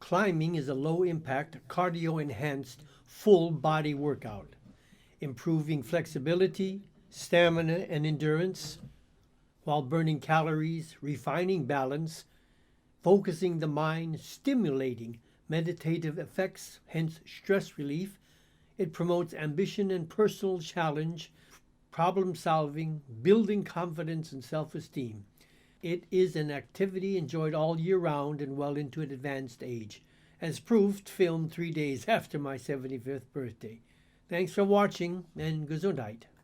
Climbing is a low-impact, cardio-enhanced, full-body workout, improving flexibility, stamina, and endurance, while burning calories, refining balance, focusing the mind, stimulating meditative effects, hence stress relief. It promotes ambition and personal challenge, problem solving, building confidence and self-esteem. It is an activity enjoyed all year round and well into an advanced age, as proved filmed 3 days after my 75th birthday. Thanks for watching, and Gesundheit.